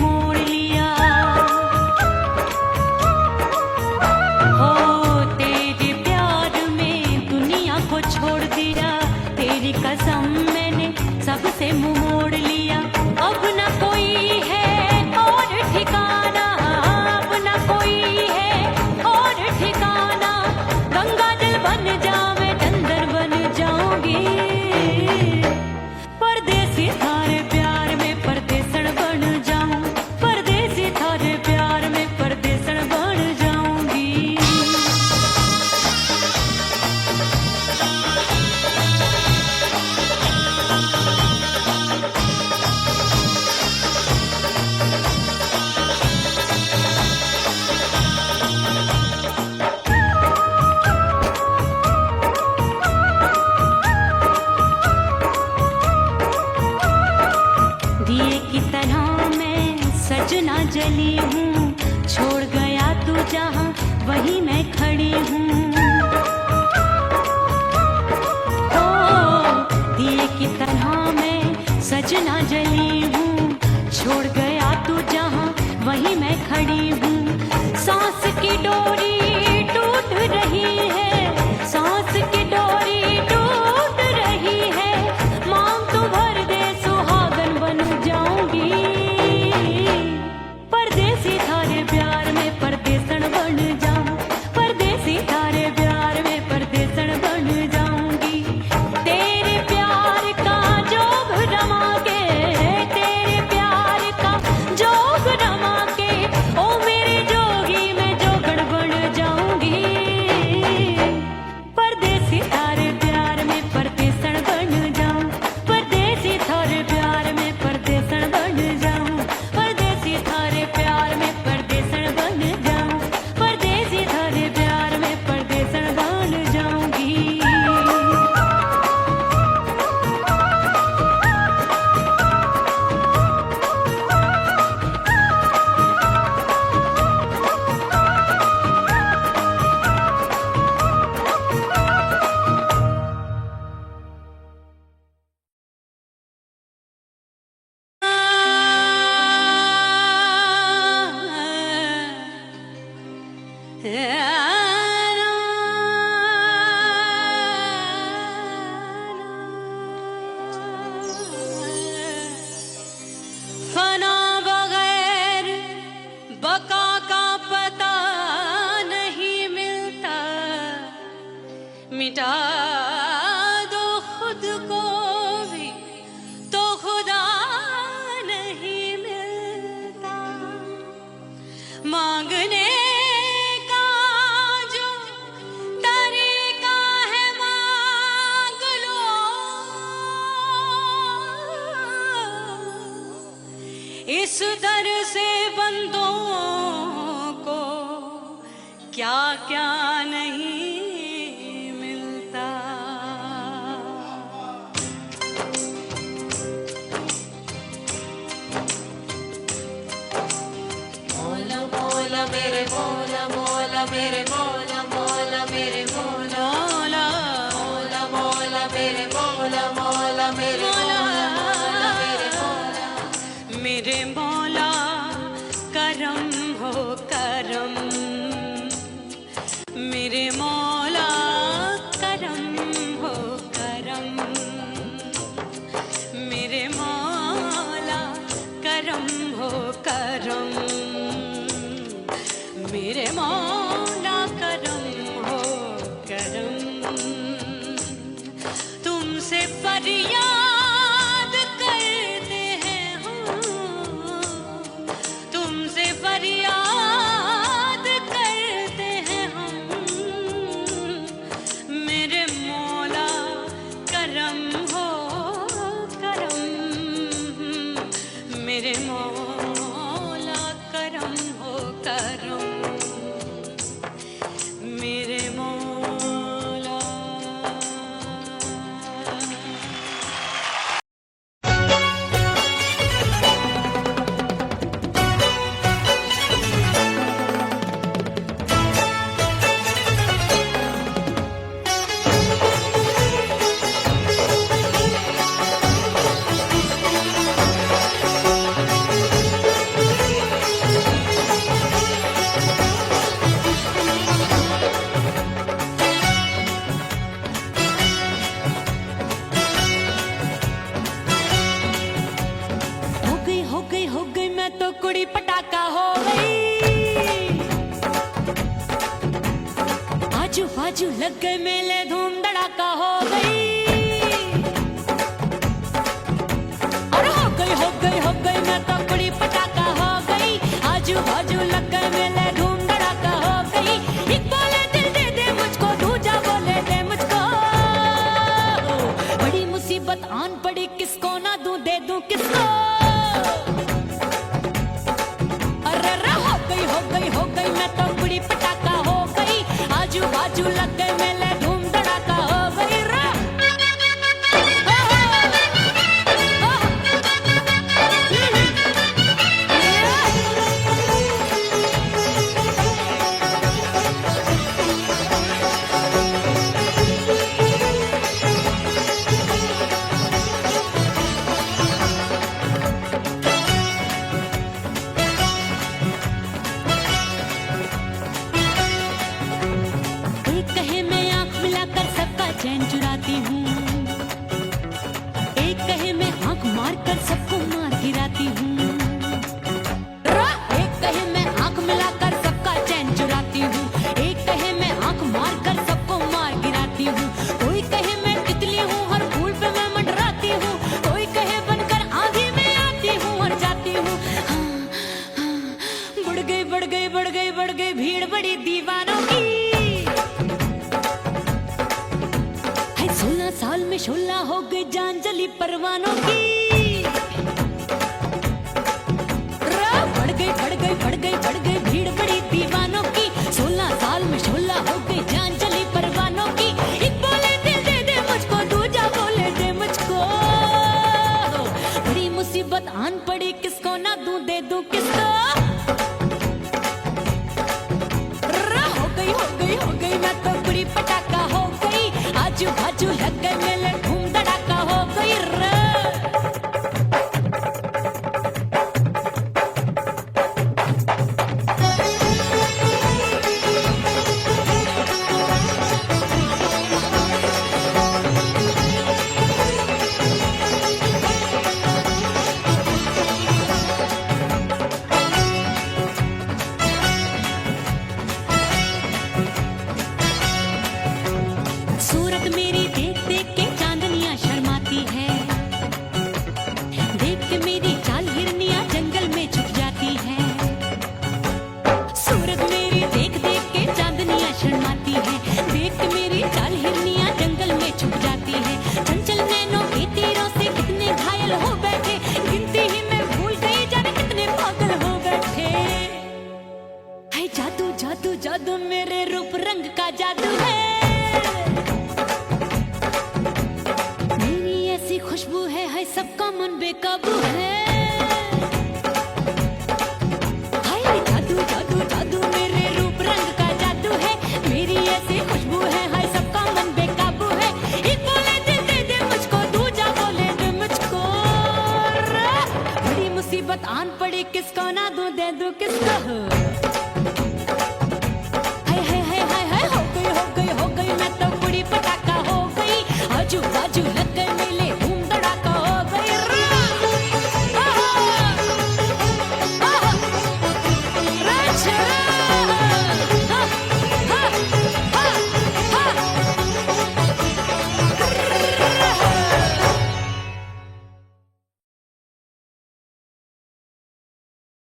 मोड़ लिया। हो तेरे प्यार में दुनिया को छोड़ दिया, तेरी कसम मैंने सबसे मुंह मोड़ लिया। अब न कोई है और ठिकाना, अब न कोई है और ठिकाना। गंगा जल बन जावे चंदन बन जाऊंगी, परदेसी थारे प्यार में परदेसन बन जाऊं, परदेसी थारे प्यार में परदेसन बन जाऊंगी। दिए की तरह मैं सजना जली हूँ, छोड़ गया तू जहाँ वहीं मैं खड़ी हूँ। ओ दिए की तरह मैं सजना जली हूँ, छोड़ गया तू जहाँ वहीं मैं खड़ी हूँ। सांस की डोरी टूट रही है, सांस की डोरी टूट रही है। मांग तू भर दे सुहागन बन जाऊंगी, परदेसी थारे प्यार में परदेसन बन जाऊं, परदेसी थारे प्यार में परदेसन बन जाऊंगी। तेरे प्यार का जोग रमा के, तेरे प्यार का जोग रमा के, ओ मेरे जोगी मैं जोगड़ बन जाऊंगी, परदेसी थारे प्यार में परदेसन बन जाऊं, परदेसी थारे प्यार में परदेसन बन जाऊं, परदेसी थारे प्यार में परदेसन बन जाऊं, परदेसी थारे प्यार में परदेसन बन जाऊंगी। फना बगैर बका का पता नहीं मिलता, मिटा दो खुद को भी तो खुदा नहीं मिलता। मांगने का जो तरीका है मांग लो, इस दर से बंदों को क्या क्या नहीं मिलता। मौला मौला मेरे मौला, मौला मेरे मौला, मौला मेरे मौला, मौला मौला मेरे मौला, मौला मेरे मौला, मौला मेरे मौला। मेरे मौला करम हो करम, मेरे मौला करम हो करम, मेरे मौला करम हो करम, मेरे मौला करम हो करम। तुमसे फरियाद करते हैं हम, तुमसे फरियाद करते हैं हम, मेरे मौला करम हो करम, मेरे मौला करम हो करम, मेरे मौला। पटाखा हो गई। आजू बाजू लग गए मेले, धूम धड़ाका हो गई। अरे हो गई मैं तो बड़ी पटाखा हो गई। आजू बाजू लग गए मेले, धूम धड़ाका हो गई। एक बोले दिल दे दे मुझको, दूजा बोले दे मुझको। बड़ी मुसीबत आन पड़ी, किसको ना दूं दे दूं किसको। अरे हो गई मैं तो बड़ी पटाखा हो गई। आजू बाजू लग गए मेले, धूम धड़ाका हो गई रे। एक कहे मैं आंख मिलाकर सबका चैन चुराती हूँ, एक कहे मैं आंख मारकर सबको मार गिराती हूँ। एक कहे मैं आंख मिलाकर सबका चैन चुराती हूँ, एक कहे मैं आंख मारकर सबको मार गिराती हूँ। कोई कहे मैं तितली हूँ, हर फूल पे मैं मंडराती हूँ। कोई कहे बनकर आंधी में आती हूँ और जाती हूँ। बढ़ गई भीड़ बड़ी दीवानों की। 16 साल में शोला हो गई, जान जली परवानों की। बढ़ गई भीड़ बड़ी दीवानों की। 16 साल में शोला हो गई, जान जली परवानों की। एक बोले दिल दे दे मुझको, दूजा बोले दे मुझको। बड़ी मुसीबत आन पड़ी, किसको ना दूं दे दूं किसको। हो गई मैं तो बड़ी पटाखा हो गई। आजू बाजू लग गए मेले, धूम धड़ाका हो गई रे। सूरत मेरी देख देख के चांदनियां शर्माती है, देख के मेरी चाल हिरनियां जंगल में छुप जाती है। सूरत मेरी देख देख के चांदनियां शर्माती है, देख के मेरी चाल हिरनियां जंगल में छुप जाती है। चंचल नैनों के तीरों से कितने घायल हो बैठे, गिनती ही मैं भूल गई जाने कितने पागल हो बैठे। है जादू जादू जादू मेरे रूप रंग का जादू है। खुशबू है सबका मन बेकाबू है। हाय जादू जादू जादू मेरे रूप रंग का जादू है। मेरी ऐसी खुशबू है, हाय सबका मन बेकाबू है। एक बोले दिल दे दे मुझको, दूजा बोले दे मुझको। बड़ी मुसीबत आन पड़ी, किसको ना दूं दे दूं किसको। हो गई मैं तो बड़ी पटाखा हो गई। आजू बाजू लग गए मेले, धूम धड़ाका हो गई रे।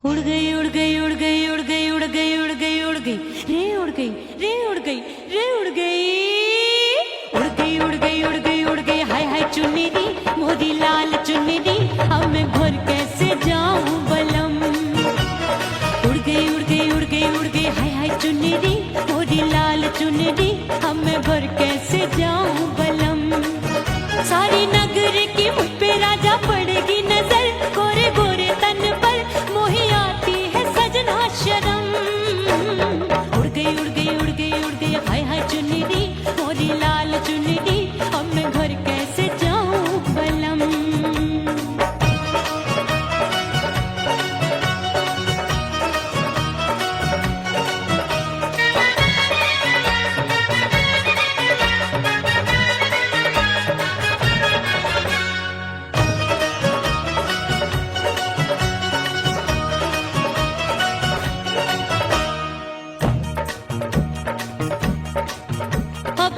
उड़ गई उड़ गई उड़ गई उड़ गई उड़ गई उड़ गई उड़ गई रे, उड़ गई रे, उड़ गई रे, उड़ गई। उड़ गई उड़ गई उड़ गई उड़ गई, हाय हाय चुन्नी दी।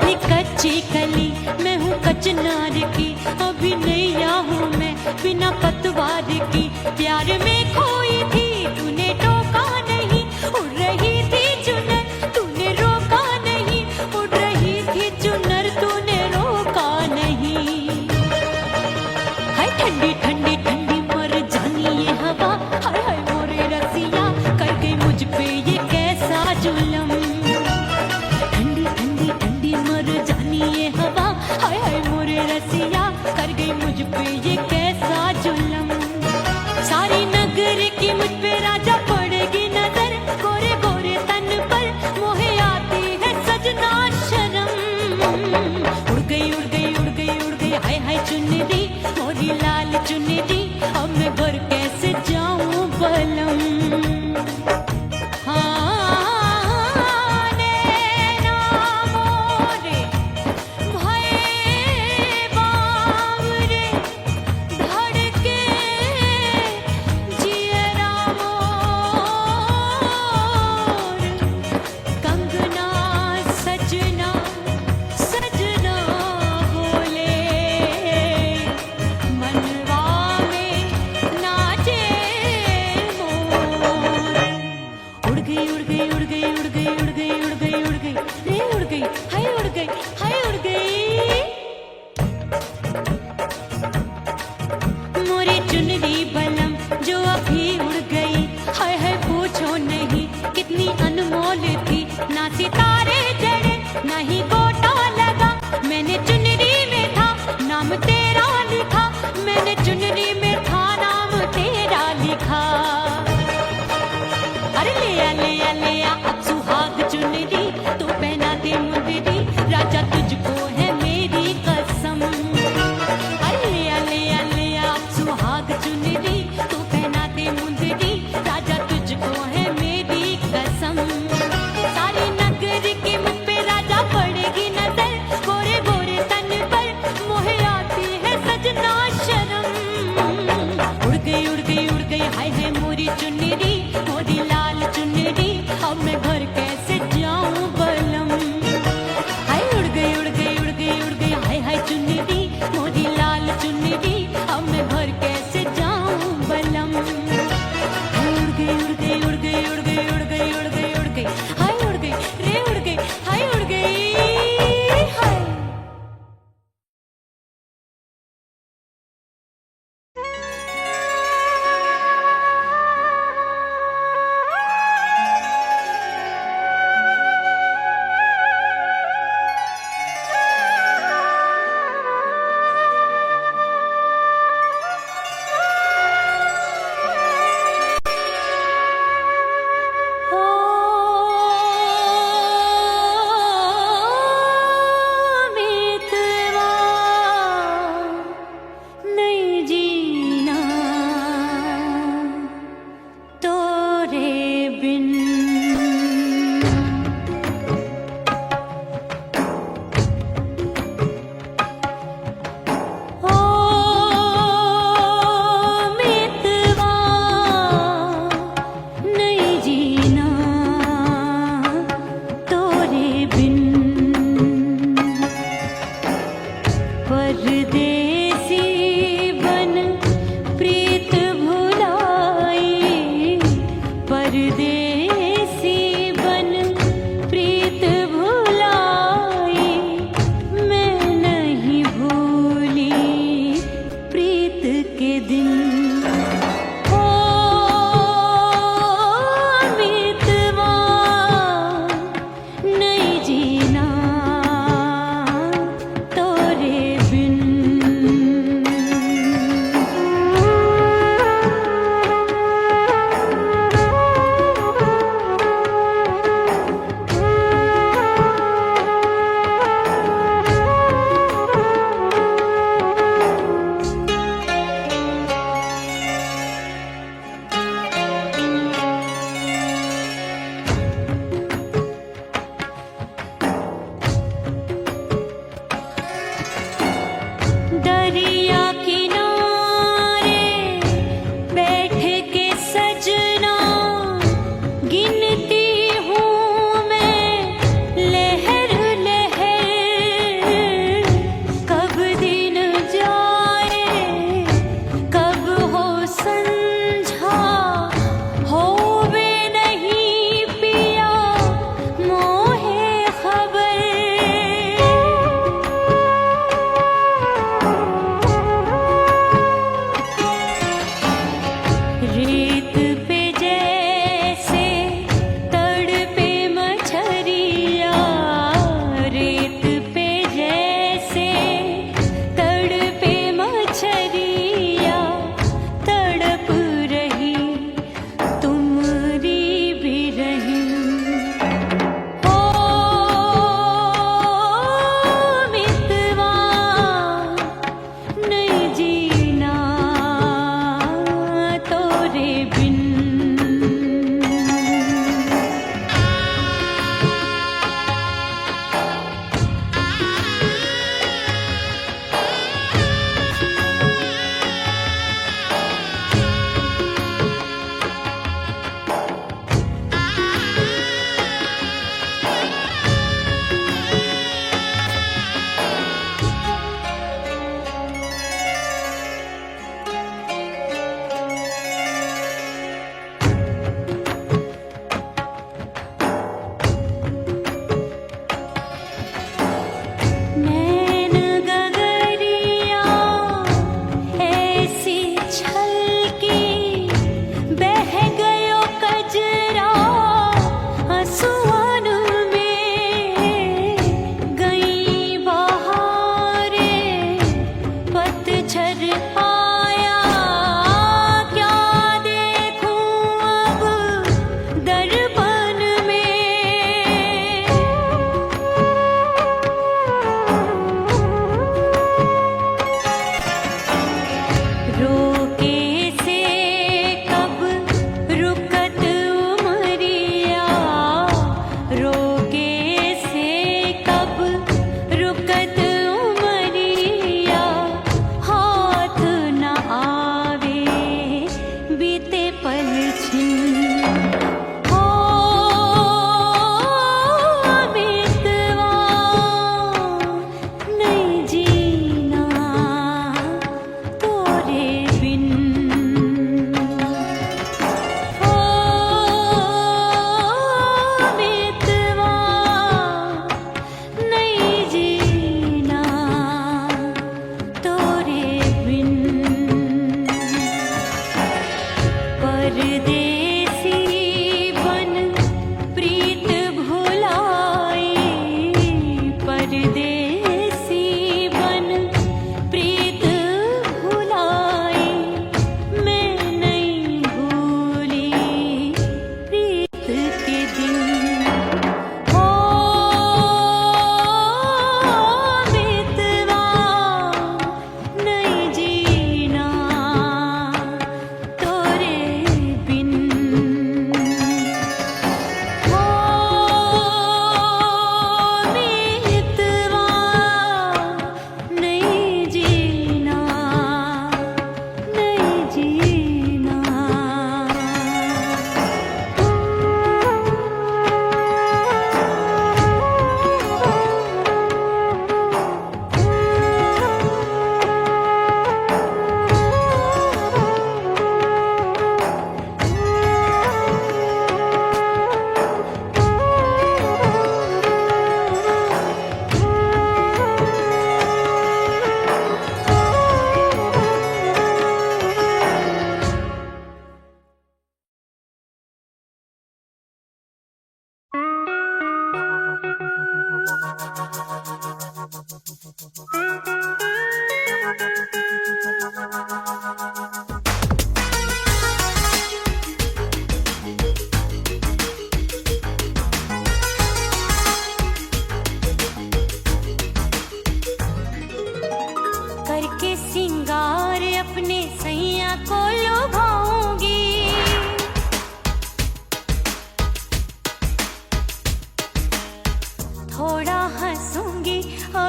वाली कच्ची कली मैं हूँ कचनार की, अभी नैया हूँ मैं बिना पतवार की। प्यार में खोई थी तूने टोका नहीं, उड़ रही थी चुनर तूने रोका नहीं, उड़ रही थी चुनर तूने रोका नहीं। हाय ठंडी ठंडी ठंडी मर जानी ये हवा, हाय हाय मोरे रसिया कर गई मुझ पे ये कैसा जुल्म। ठंडी ठंडी ठंडी मर जानी ये हवा, हाय हाय मोरे रसिया कर गई मुझ पे ये कैसा जुल्म। सारी नगर की मुझ पे राजा पड़ेगी नजर, गोरे गोरे तन पर मोहे आती है सजना शर्म। उड़ गई उड़ गई उड़ गई उड़ गई हाय हाय चुनरी मोरी लाल चुनरी, अब मैं घर कैसे जाऊं बलम।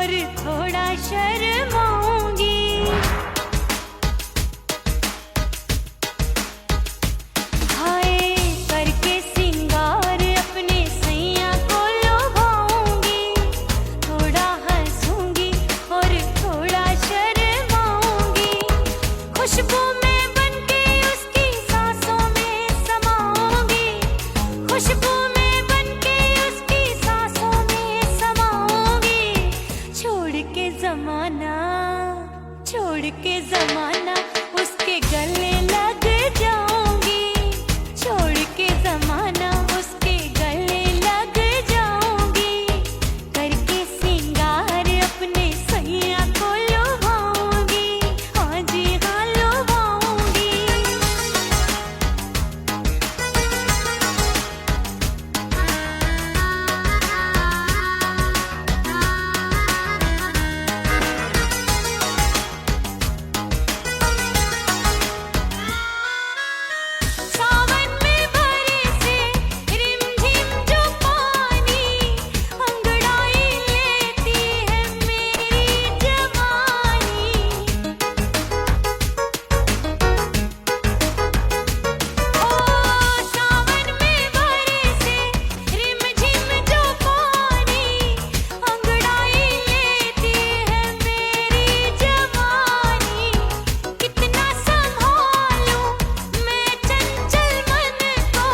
और थोड़ा शर्माऊंगी। हाय करके सिंगार अपने सैया को लुभाऊंगी, थोड़ा हंसूंगी और थोड़ा शर्माऊंगी। खुशबू में बनके उसकी सांसों में समाऊंगी, खुशबू में बनके उसकी सांसों में समाऊंगी। छोड़ के जमाना, छोड़ के जमाना उसके गले लग जाऊंगी, छोड़ के जमाना उसके गले लग जाऊंगी। करके सिंगार अपने सैया को लुभाऊंगी, हाँ जी हाँ लुभाऊंगी। सावन में बरसे रिमझिम जो पानी, अंगड़ाई लेती है मेरी जवानी। ओ सावन में बरसे रिमझिम जो पानी, अंगड़ाई लेती है मेरी जवानी। कितना संभालूं मैं चंचल मन को,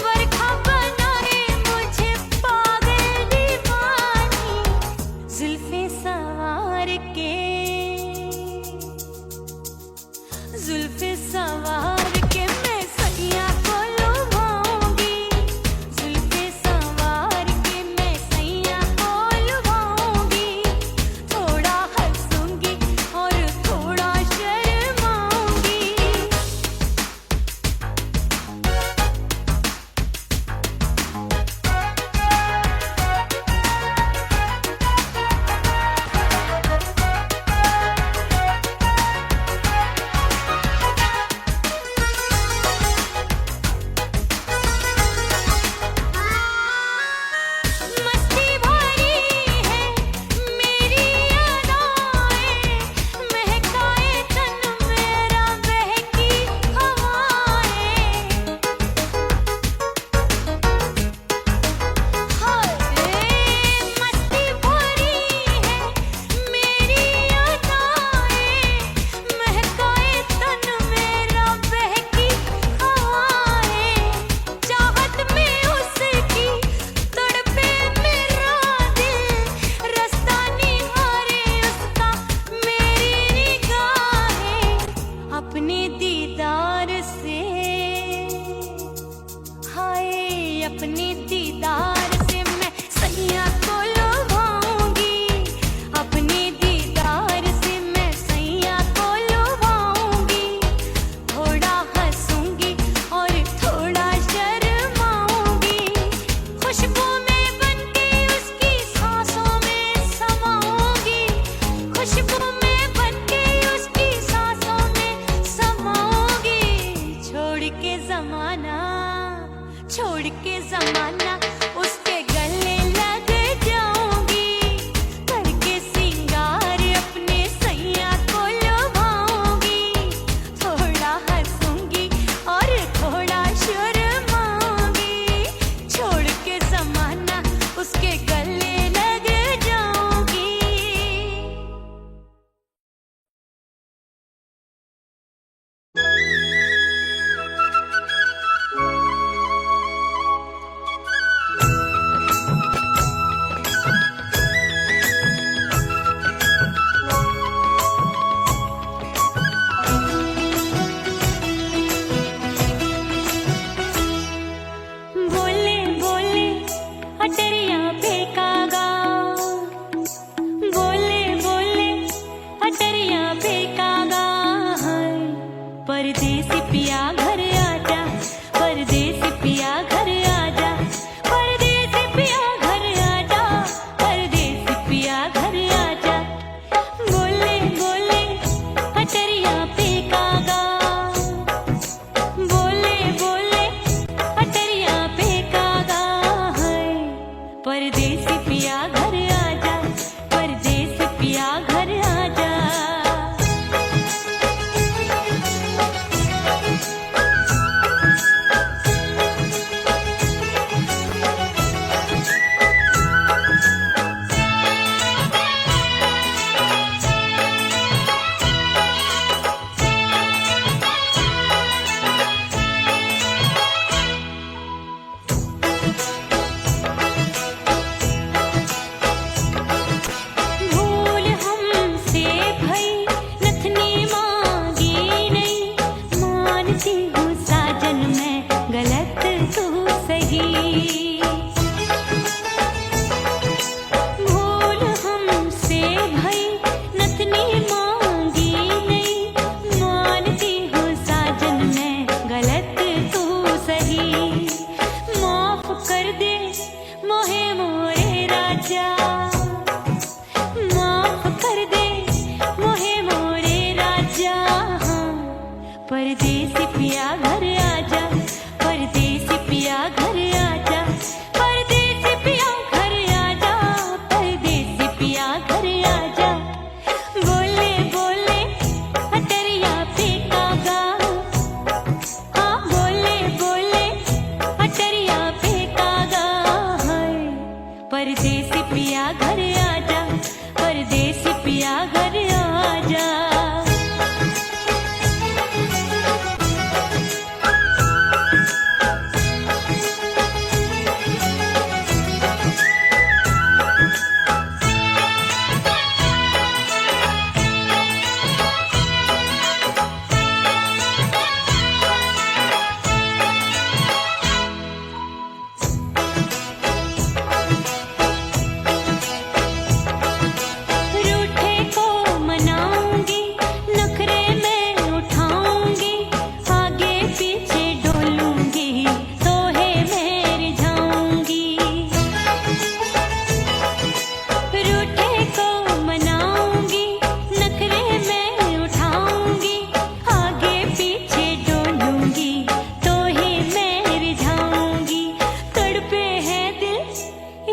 बरखा बनाए मुझे पागल दीवानी। जुल्फे सवार के, जुल्फे सवार के मैं सैया को लुभाऊंगी, जुल्फे सवार के मैं सैया को लुभाऊंगी। थोड़ा हंसूंगी और थोड़ा शर्माऊंगी। मस्ती भरी है मेरी अदाएं, महकाए तन मेरा बहकी हवाएं। हाय मस्ती भरी है मेरी अदाएं, महकाए तन मेरा बहकी हवाएं। चाहत में उसकी तड़पे मेरा दिल, रास्ता निहारे उसका मेरी निगाहें। अपने दीदार से, हाय अपने दीदार से मैं सैया को लुभाऊंगी, अपने दीदार से मैं सैया को लुभाऊंगी। थोड़ा हंसूंगी और थोड़ा शर्माऊंगी। खुशबू में बनके उसकी सांसों में समाऊंगी, खुशबू में बनके उसकी सांसों में समाऊंगी। छोड़ के जमाना, छोड़ के जमाना उसके गले लग जाऊंगी। करके सिंगार अपने सैया को लुभाऊंगी, थोड़ा हंसूंगी और थोड़ा शर्माऊंगी। छोड़ के जमाना उसके गले लग जाऊंगी।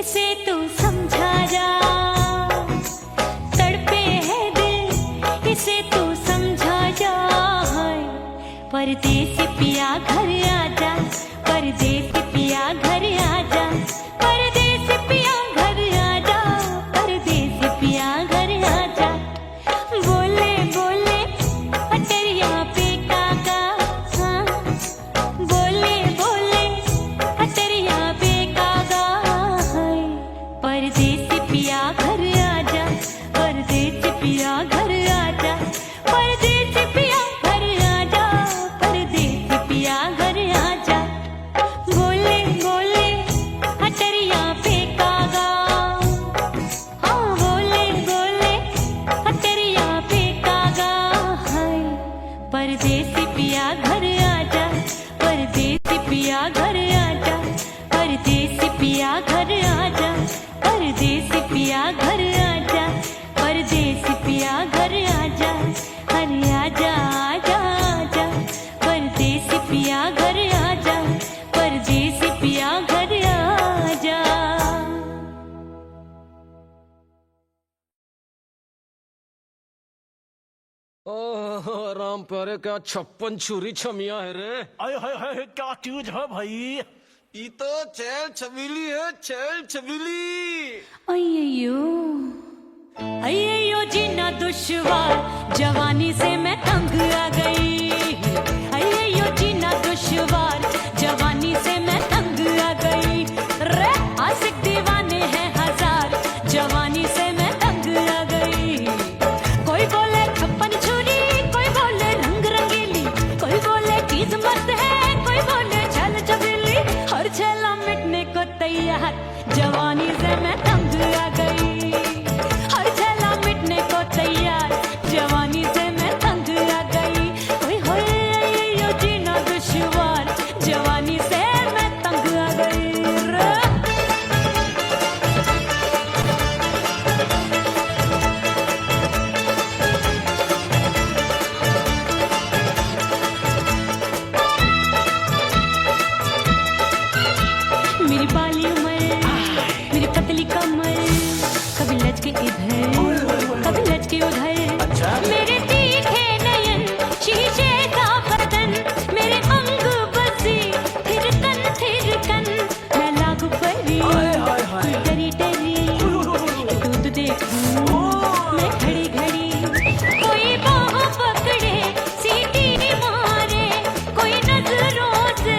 इसे तू समझा जा, तड़पे है दिल इसे तू समझा जा। हाय परदेसी पिया घर आजा, परदेसी पिया घर आजा, परदेसी पिया घर आजा, परदेसी पिया घर आजा। बोले बोले अटरिया पे काका, हाँ बोले बोले अटरिया पे काका। हाय परदेसी पिया घर आजा, परदेसी पिया घर आजा, परदेसी पिया घर आजा, परदेसी पिया घर आजा। बोले बोले अटरिया पे कागा, हाँ बोले बोले अटरिया पे कागा। हाय परदेसी पिया घर आजा, परदेसी पिया घर आजा, परदेसी पिया घर आजा, परदेसी पिया घर आजा, परदेसी पिया घर आजा। अरे आजा आजा आजा, परदेसी पिया घर आजा, परदेसी पिया घर आजा। ओह राम प्यारे, क्या 56 छुरी छमिया है रे। आय हाय हाय, क्या चीज है भाई? ये तो चैल छबीली है, चैल छबीली। अय्यो अय्यो जीना दुश्वार, जवानी से मैं तंग आ गई। अय्यो जीना दुश्वार, जवानी से मैं तंग आ गई। रे आशिक दीवाने हैं हजार, जवानी से मैं तंग आ गई। कोई बोले 56 छुरी, कोई बोले रंग रंगीली, कोई बोले चीज मस्त है, कोई बोले छल छबीली। हर छेला मिटने को तैयार, जवानी से मैं तंग आ गई। हर छेला मिटने को तैयार, जवानी से मैं तंग आ गई। ओए होए यो जीना दुश्वार, जवानी से मैं तंग आ गई रे। मेरी बाली उम्र, मेरी पतली कमर, कभी लचके इधर कभी लचके उधर। मेरे तीखे नयन, शीशे का बदन, मेरे अंग बसी थिरकन थिरकन। मैं लागू परी डरी डरी, दूध देखूं मैं घड़ी घड़ी। कोई बाह पकड़े सीटी मारे, कोई नजरों से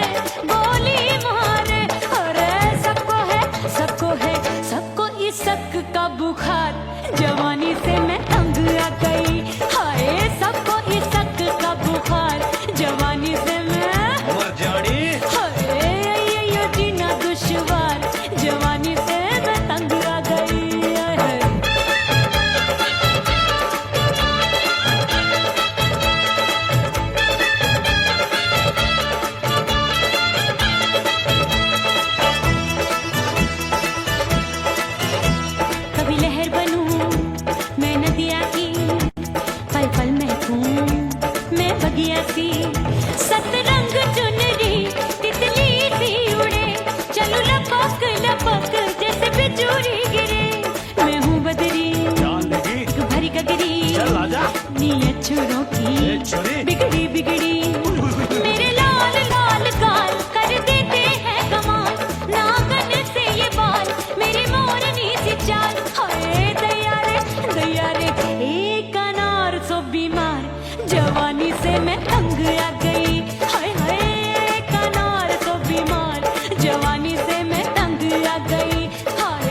गोली मारे। अरे सबको है सबको इस शक का बुखार, जवानी से मैं तंग आ गई। हाय सबको इस शक का बुखार, जवानी से मैं मर जानी। हाय ये जीना दुश्वार, जवानी से मैं तंग आ गई। हाय कभी लहर बनूं मैं नदिया की, पल पल महकूं मैं बगिया सी। सतरंग चुनरी तितली सी उड़े, चलो लपक लपक जैसे बिजूरी गिरे। मैं हूँ बदरी जान लगी, भरी गगरी, चल आजा। नीयत छोरों की छोरी। बिगड़ी बिगड़ी। मेरे लाल लाल गाल कर देते हैं कमाल, नागन से ये बाल मेरी मोरनी सी चाल। हाय दैया रे एक अनार सो बीमार, जवानी से मैं तंग आ गई। हाय हाय एक अनार सो बीमार, जवानी से मैं तंग आ गई। हाय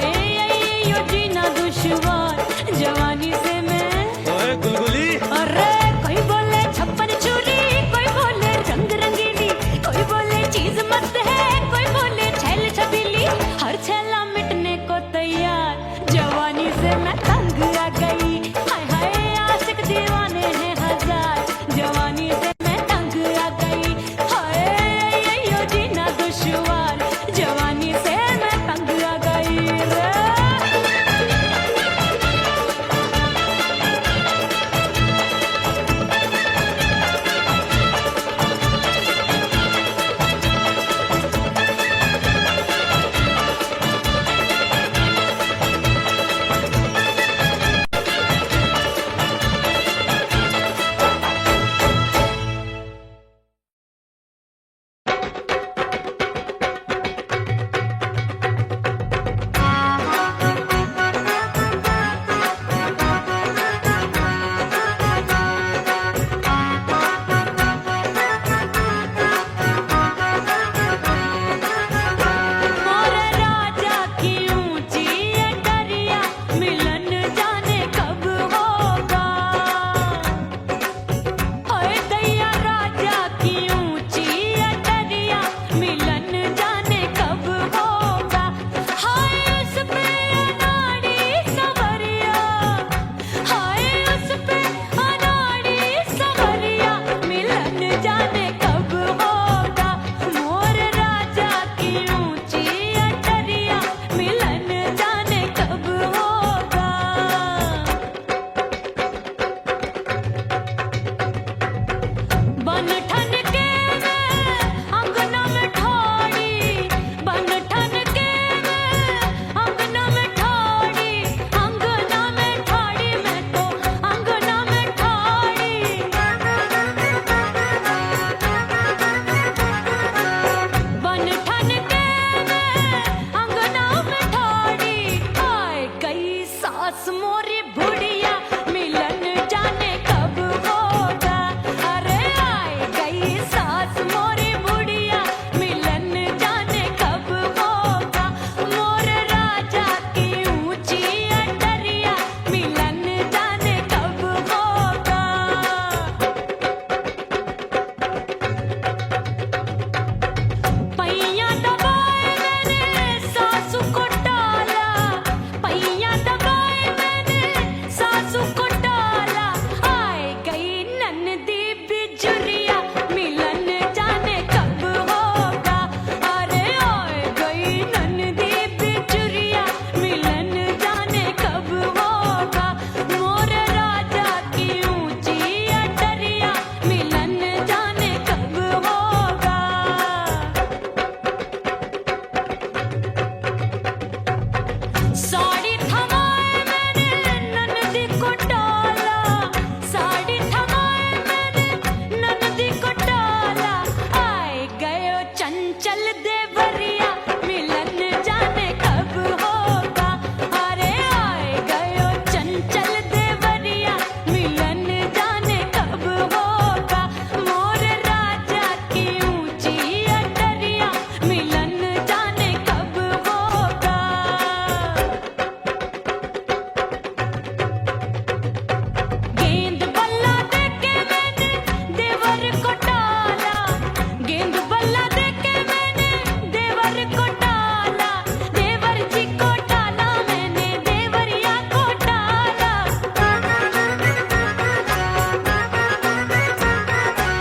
देवर को टाला, देवर जी को टाला, मैंने देवरिया को टाला।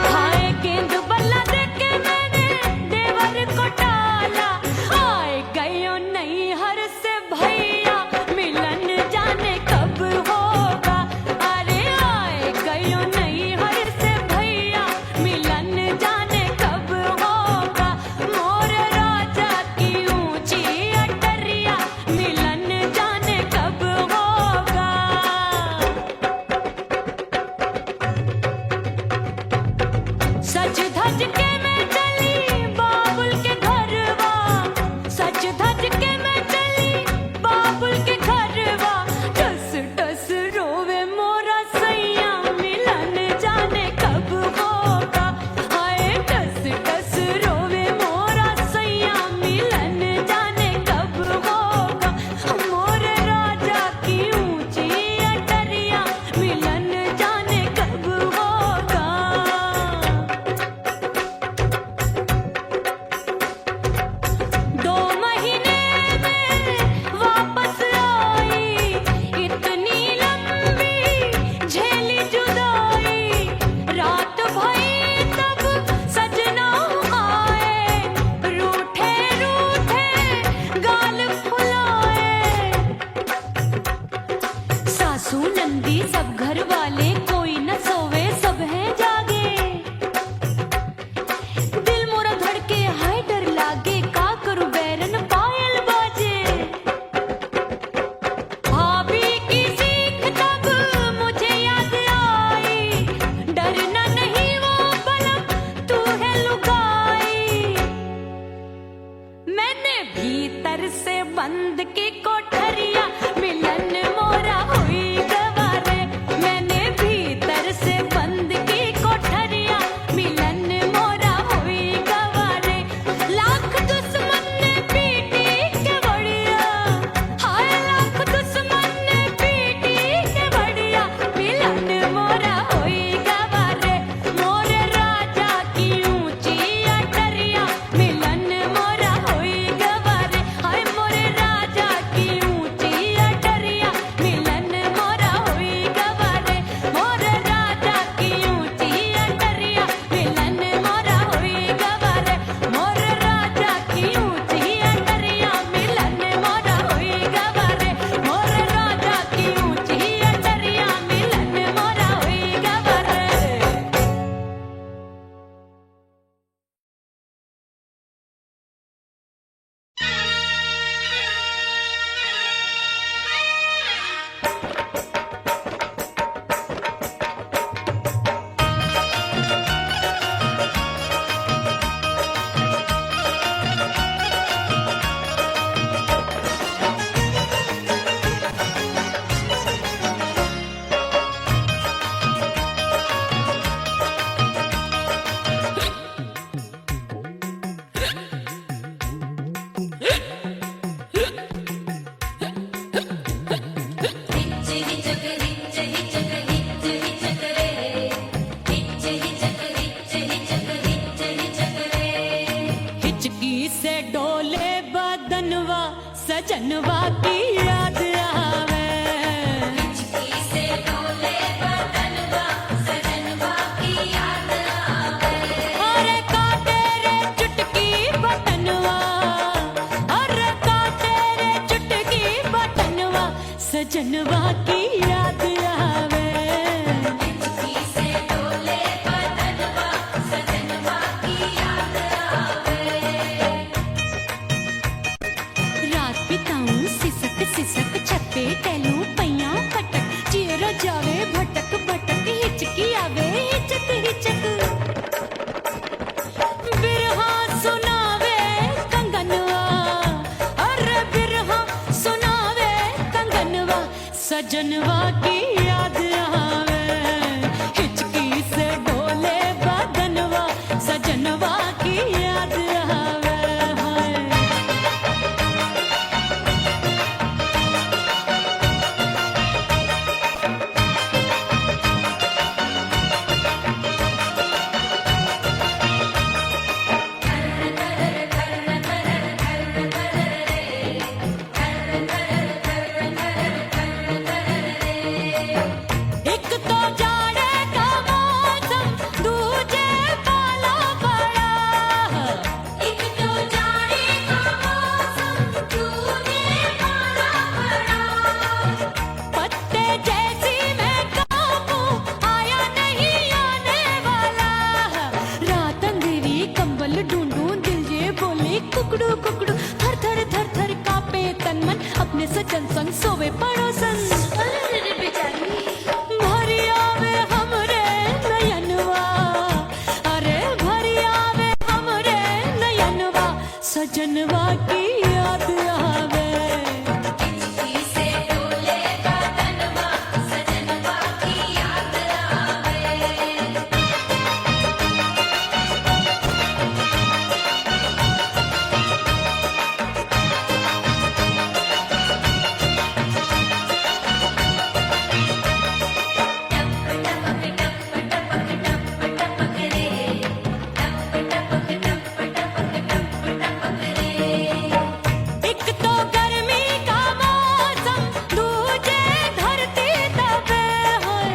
हाय गेंद बल्ला देके मैंने देवर को टाला। आए गयो नहीं हर से भैया, मिलन जाने कब होगा। अरे आए गयो नहीं हर से भैया, मिलन जाने कब होगा। मोर राजा की ऊंची अटरिया, मिलन जाने कब होगा। सज धज के मैं चली बाबुल के घरवा, सज धज के मैं चली बाबुल के घरवा। टस टस रोवे मोरा सैया, मिलन जाने कब होगा। हाय टस टस रोवे मोरा सैया, मिलन जाने कब होगा। मोर राजा की ऊंची अटरिया, मिलन जाने कब होगा। 2 महीने में वापस आई, इतनी लंबी झेली जुदाई। रात भई तब सजना आए, रूठे रूठे गाल फुलाए। सासू नंदी सब घर वाले, कोई न सोवे सब हैं जागे। दिल मोरा धड़के हाय डर लागे, का करूं बैरन पायल बाजे। भाभी की सीख तब मुझे याद आई, डरना नहीं वो बलम तू है लुगाई। मैंने भीतर से बंद की कोठरिया, मिलन मोरा हुई गवारे। मैंने भीतर से बंद की कोठरिया, मिलन मोरा हुई गवारे। लाख दुश्मन ने पीटी के बढ़िया, हाय लाख दुश्मन ने पीटी के बढ़िया। मिलन मोरा हुई गवारे, मोर राजा की ऊंची अटरिया, मिलन मोरा हुई गवारे। हाय मोर राजा की ऊंची अटरिया, मिलन मोरा हुई गवारे। मोर राजा की ऊंची अटरिया, मिलन मोरा हुई गवारे। मोर राजा की ऊंची अटरिया, मिलन मोरा हुई गवारे। मोर राजा की ऊंची अटरिया, मिलन मोरा हुई गवारे। हिचकी से डोले बदनवा, सजनवा की याद आवे। हिचकी से डोले बदनवा, सजनवा की याद आवे। अरे का तेरे चुटकी बटनवा, अरे का तेरे चुटकी बटनवा, सजनवा की याद आवे। हिचकी से डोले बदनवा, सजनवा की याद आवे। रात बिताऊं सिसक सिसक, छत्ते टहलूं पैया पटक। चेहरा जावे भटक भटक, हिचकी आवे हिचक हिचक। बिरहा सुनावे कंगनवा, अरे बिरहा सुनावे कंगनवा, सजनवा की याद आवे। हिचकी से डोले बदनवा, सजनवा की याद आवे। हाय संग संग सोवे पड़ोसन भरी आवे हमरे नयनवा अरे भरी आवे हमरे नयनवा सजनवा की याद आवे से डोले बदनवा सजनवा की याद आवे एक तो गर्मी का मौसम दूजे धरती दबे होए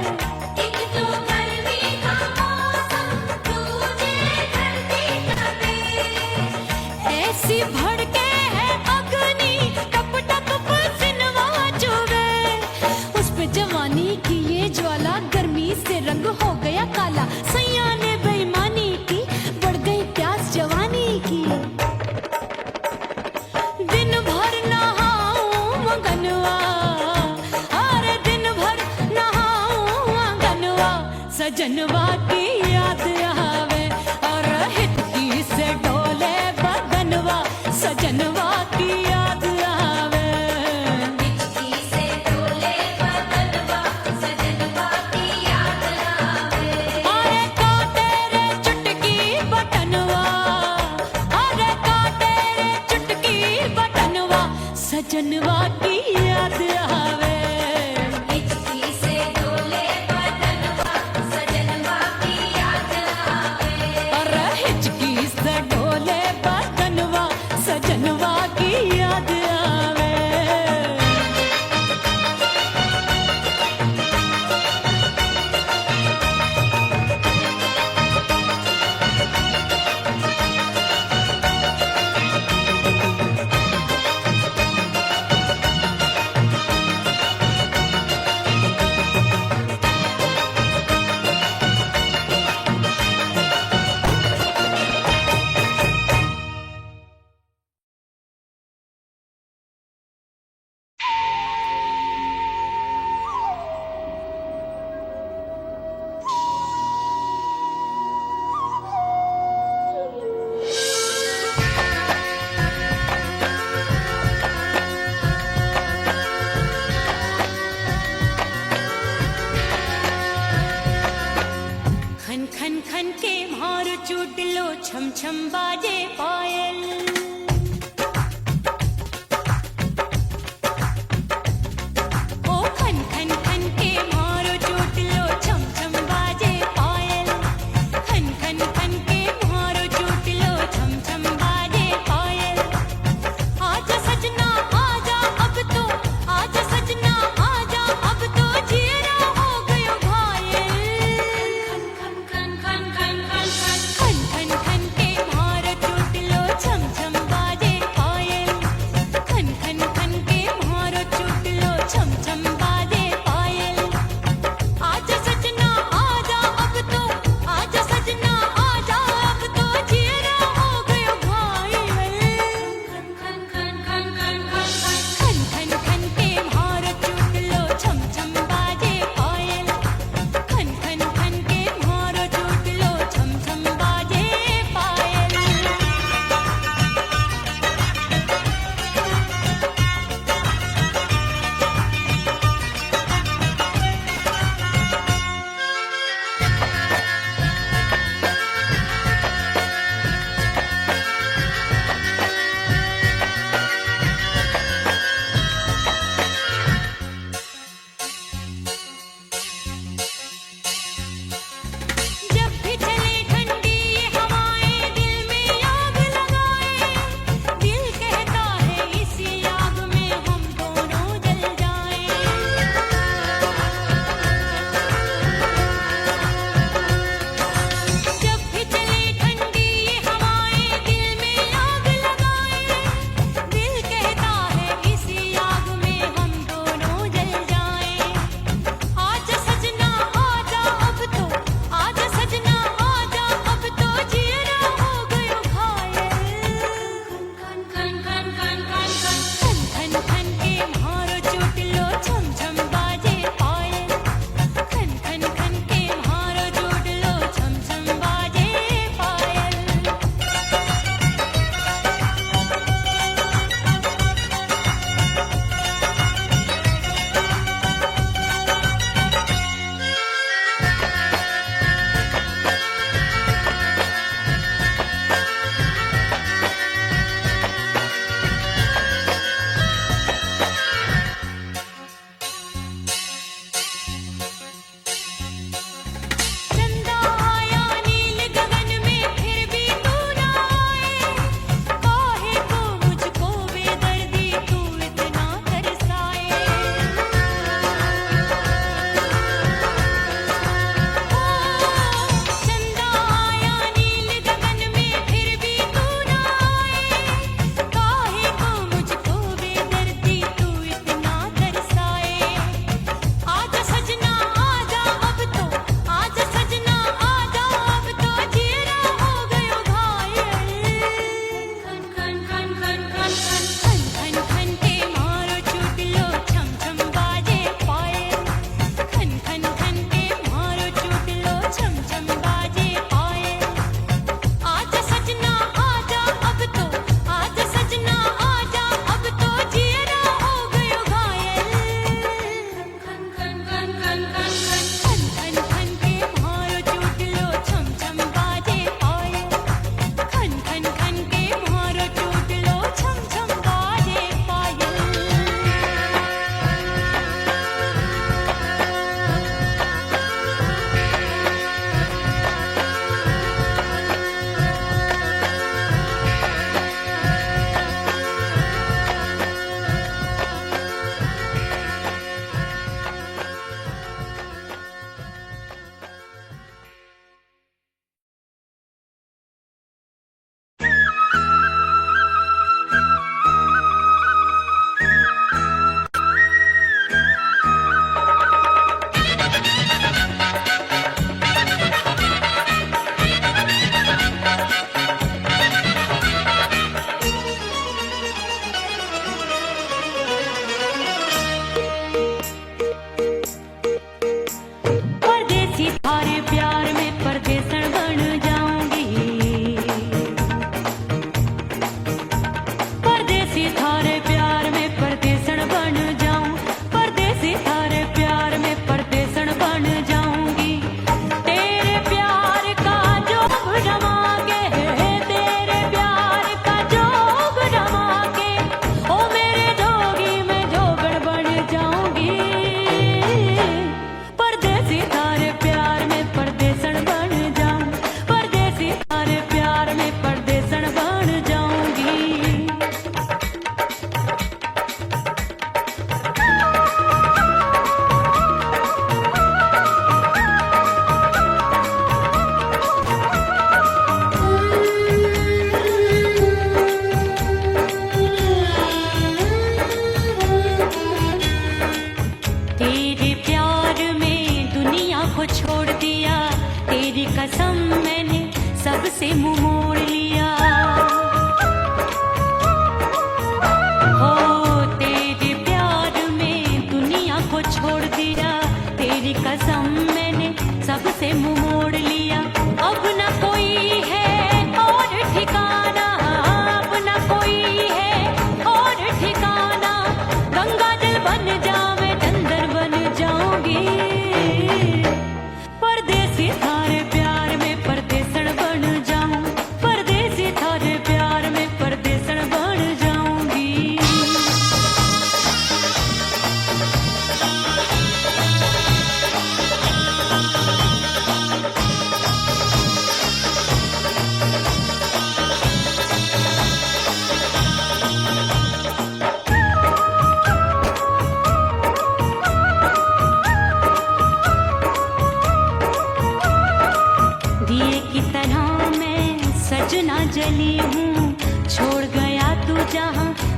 एक तो गर्मी का मौसम दूजे धरती तबे ऐसी भड़के है अग्नि टप टप पसीनवा चुवे उस पे जवानी की ये ज्वाला गर्मी से रंग हो गया काला सैया ने बेईमानी की बढ़ गई प्यास जवानी की दिन भर नहाऊं मगनवा अरे दिन भर नहाऊं मगनवा सजनवा की याद आवे और हिचकी से डोले बदनवा सजनवा की याद आवे हिचकी से डोले बदनवा सजनवा की याद आवे अरे काटे रे चुटकी बटनवा अरे काटे रे चुटकी बटनवा सजनवा की याद आवे हिचकी से डोले बदनवा सजनवा की याद आवे अरे हिचकी से डोले बदनवा सजनवा की याद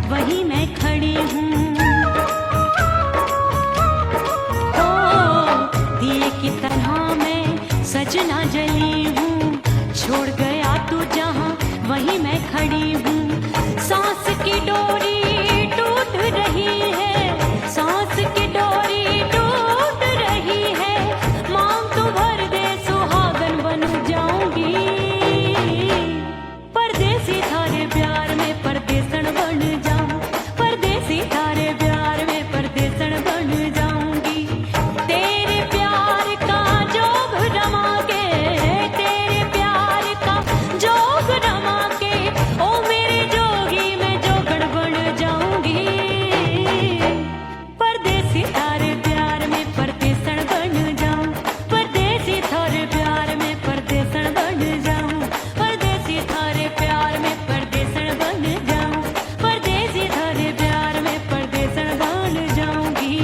वहीं मैं खड़ी हूँ। ओ दिए की तरह मैं सजना जली हूँ, छोड़ गया तू जहाँ वहीं मैं खड़ी हूँ। सांस की डोरी टूट रही है, सांस की डोरी टूट रही है, मांग तू भर दे सुहागन बन जाऊंगी। परदेसी थारे प्यार में परदेसन बन जाऊं, परदेसी थारे प्यार में परदेसन बन जाऊंगी। तेरे प्यार का जोग रमा के, तेरे प्यार का जोग रमा के, ओ मेरे जोगी मैं जोगड़ बन जाऊंगी। परदेसी थारे प्यार में परदेसन बन जाऊं, परदेसी थारे प्यार में परदेसन बन जाऊं, परदेसी थारे प्यार में परदेसन बन जाऊं, परदेसी थारे प्यार में परदेसन बन जाऊंगी।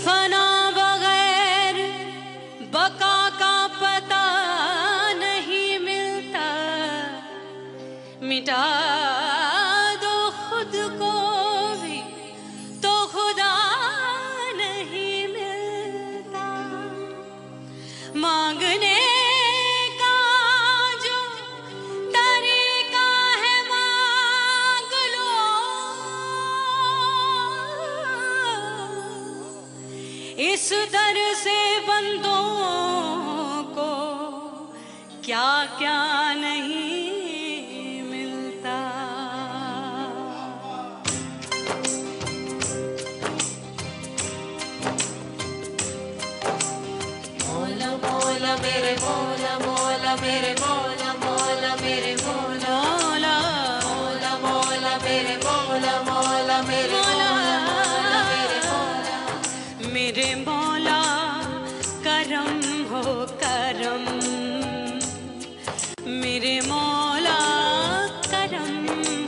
फना बगैर बका का पता नहीं मिलता, मिटा दो खुद को भी तो खुदा नहीं मिलता। मांगने का जो तरीका है मांग लो, इस दर से बंदों को क्या क्या नहीं मिलता। मोला मोला मेरे मोला मोला मेरे मोला मोला मेरे मोला मोला मोला मेरे मोला मोला मेरे मोला मेरे मोला। मेरे मौला करम हो करम, मेरे मौला करम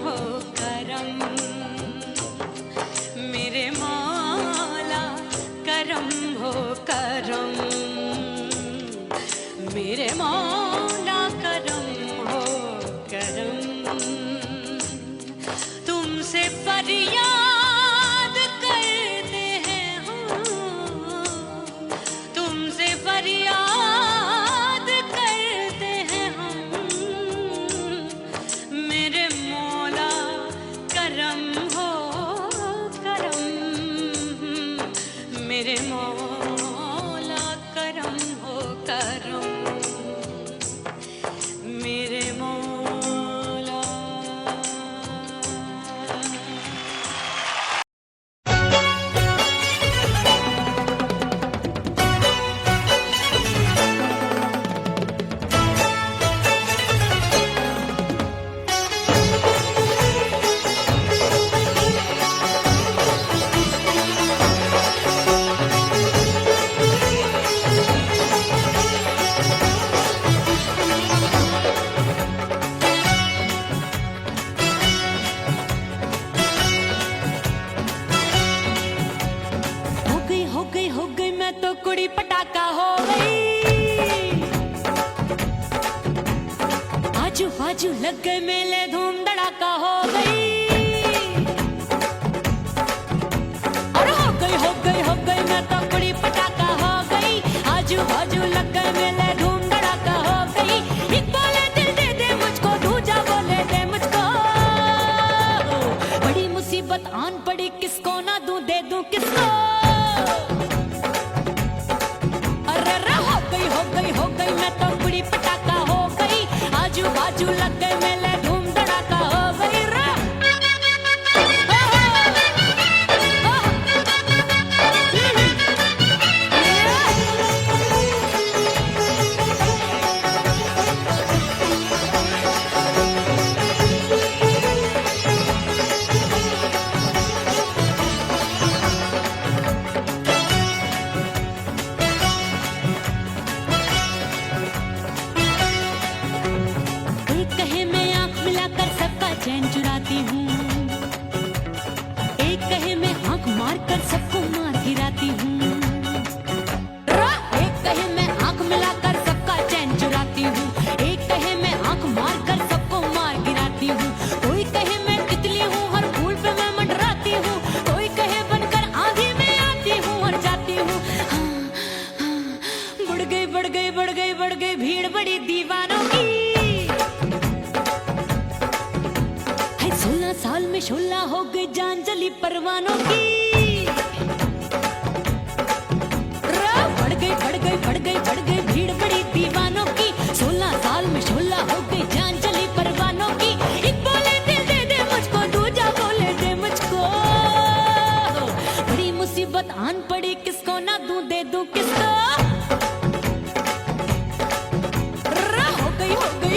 हो करम, मेरे मौला करम हो करम, मेरे मौला करम हो करम। तुमसे फरियाद करते हैं हम, तुमसे फरियाद करते हैं हम, मेरे मौला करम हो करम, मेरे मौला करम हो करम, मेरे मौला। हो गई मैं तो कुड़ी पटाखा हो गई। आजू बाजू लग गए मेले धूम धड़ाका हो गई। और हो गई मैं तो कुड़ी पटाखा हो गई। आजू बाजू लग गए मेले धूम धड़ाका हो गई। एक बोले दिल दे दे मुझको, दूजा बोले दे मुझको। बड़ी मुसीबत आन पड़ी, किसको ना दूं दे दूं किसको। हो गई मैं तो कुड़ी पटाखा हो गई। आजू बाजू लग गए मेले धूम धड़ाका हो गई। चैन चुराती हूँ। एक कहे मैं आंख मार कर सबको मार गिराती हूँ। एक कहे मैं आंख मिलाकर सबका चैन चुराती हूँ। एक कहे मैं आंख मार कर सबको मार गिराती हूँ। कोई कहे मैं तितली हूँ, हर फूल पे मैं मंडराती हूँ। कोई कहे बनकर आंधी में आती हूँ और जाती हूँ। बढ़ गई बढ़ गई बढ़ गई बढ़ गई भीड़ बड़ी दीवानों की। 16 साल में शोला हो गई जान जली परवानों की। बढ़ गई बढ़ गई बढ़ गई बढ़ गई भीड़ बड़ी दीवानों की। 16 साल में शोला हो गई जान जली परवानों की। एक बोले दिल दे दे मुझको, दूजा बोले दे मुझको। बड़ी मुसीबत आन पड़ी, किसको ना दूं दे दूं किसको।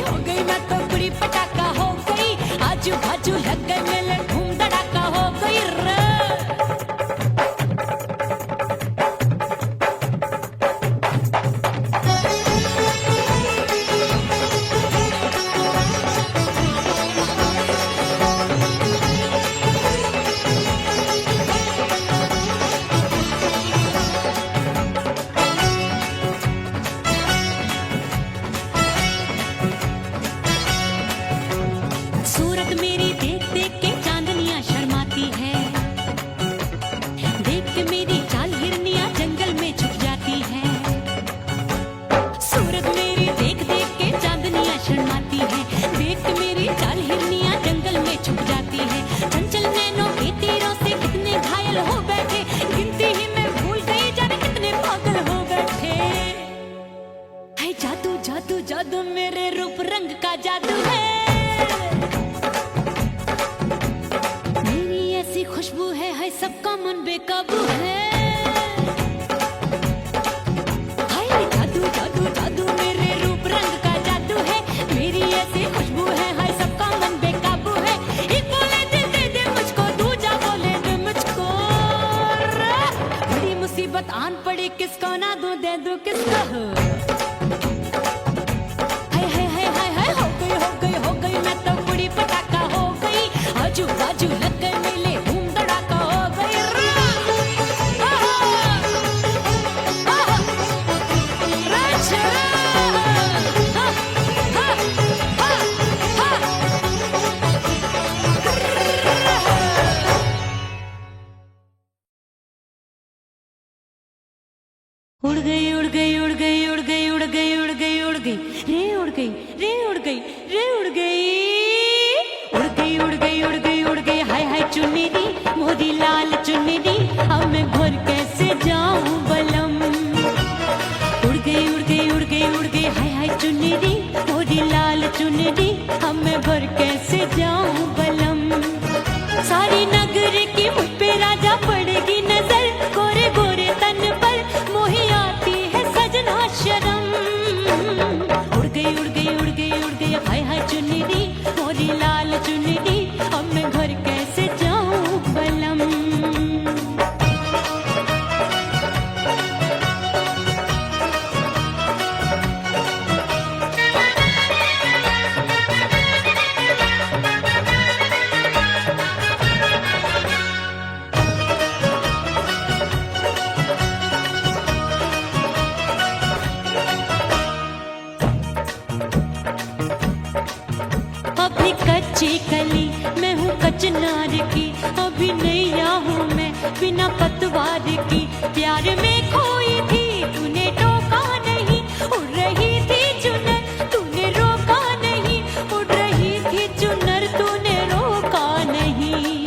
हो गई मैं तो बुरी पटाखा हो गई। आजू बाजू लग गए मेले, धूम धड़ाका हो गई। सूरत मेरी देख देख के चांदनियां शर्माती है। देख के मेरी चाल हिरनियां जंगल में छुप जाती है। सूरत मेरी देख देख के चांदनियां शर्माती है। देख के मेरी चाल हिरनियां जंगल में छुप जाती है। चंचल नैनों के तीरों से कितने घायल हो बैठे, गिनती ही मैं भूल गई जाने कितने पागल हो बैठे। है जादू जादू जादू मेरे रूप रंग का जादू है। ऐसी खुशबू है सबका मन बेकाबू है। हाय जादू जादू जादू मेरे रूप रंग का जादू है। मेरी ऐसी खुशबू है हाय सबका मन बेकाबू है। एक बोले दिल दे दे मुझको, दूजा बोले दे मुझको। बड़ी मुसीबत आन पड़ी, किसको ना दूं दे दूं किसको। हाय हाय हाय हाय हाय हो गई मैं तो बुरी पटाखा हो गई। आजू बाजू लग गए मेले, धूम धड़ाका हो गई। उड़ गई उड़ गई उड़ गई उड़ गई उड़ गई उड़ गई उड़ गई रे उड़ गई रे उड़ गई रे उड़ गई उड़ गई उड़ गई उड़ गई उड़ गई। हाय हाय चुन्नी दी मोदी लाल चुन्नी दी, अब मैं घर कैसे जाऊं बलम। उड़ गई उड़ गई उड़ गई उड़ गई हाय हाय चुन्नी दी मोदी लाल चुन्नी दी, अब मैं घर कैसे जाऊं बलम। सारी नगर की मुझ पे राजा पड़ेगी नजर, गोरे गोरे तन पर मोही आती है सजना शर्म। उड़ गई उड़ गई उड़ गई उड़ गई हाय हाय चुन्नी दी मोरी लाल चुन्नी दी, अब मैं घर कैसे जाऊं बलम। अभी कच्ची कली मैं हूँ कचनार की, अभी नैया हूँ मैं बिना पतवार की। प्यार में खोई थी तूने टोका नहीं, उड़ रही थी चुनर तूने रोका नहीं। उड़ रही थी चुनर तूने रोका नहीं।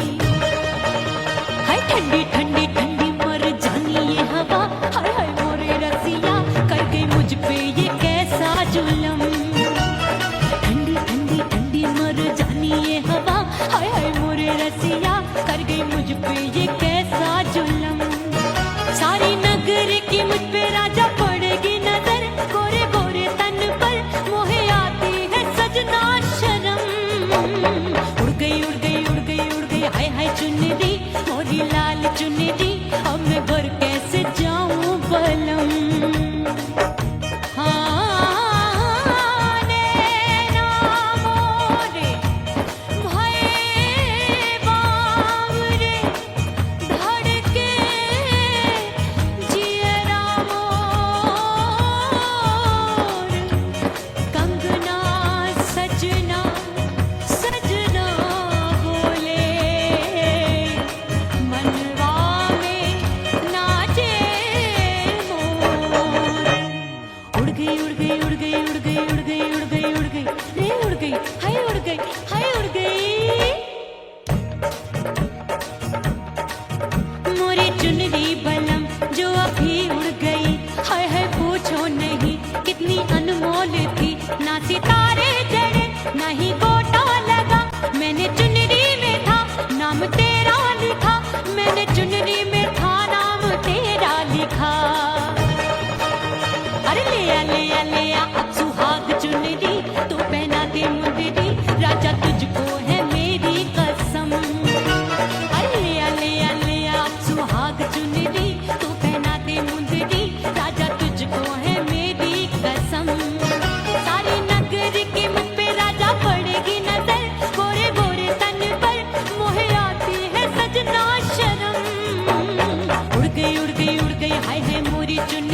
हाय ठंडी ठंडी ठंडी मर जानी ये हवा, हाय हाय मोरे रसिया कर गई मुझ पे ये कैसा जुल्म। ये हवा हाय हाय मोरे रसिया कर गई मुझ पे ये कैसा जुल्म। सारी नगर की मुझ गई, हाय उड़ गई, हाय उड़ गई। मोरी चुनरी बलम जो अभी उड़ गई, हाय हाय पूछो नहीं कितनी अनमोल थी। ना सितारे जड़े ना ही गोटा लगा, मैंने चुनरी में था नाम तेरा लिखा, मैंने चुनरी में था नाम तेरा लिखा। अरे ले आ अब सुहाग चुनरी, तू पहना दे मुंदरी, राजा तुझको है मेरी कसम। अरे ले आ अब सुहाग चुनरी, तू पहना दे मुंदरी, राजा तुझको है मेरी कसम। सारे नगर की मुझ पे राजा पड़ेगी नजर, गोरे गोरे तन पर मोहे आती है सजना शर्म। उड़ गई हाय हाय मोरी चुनरी,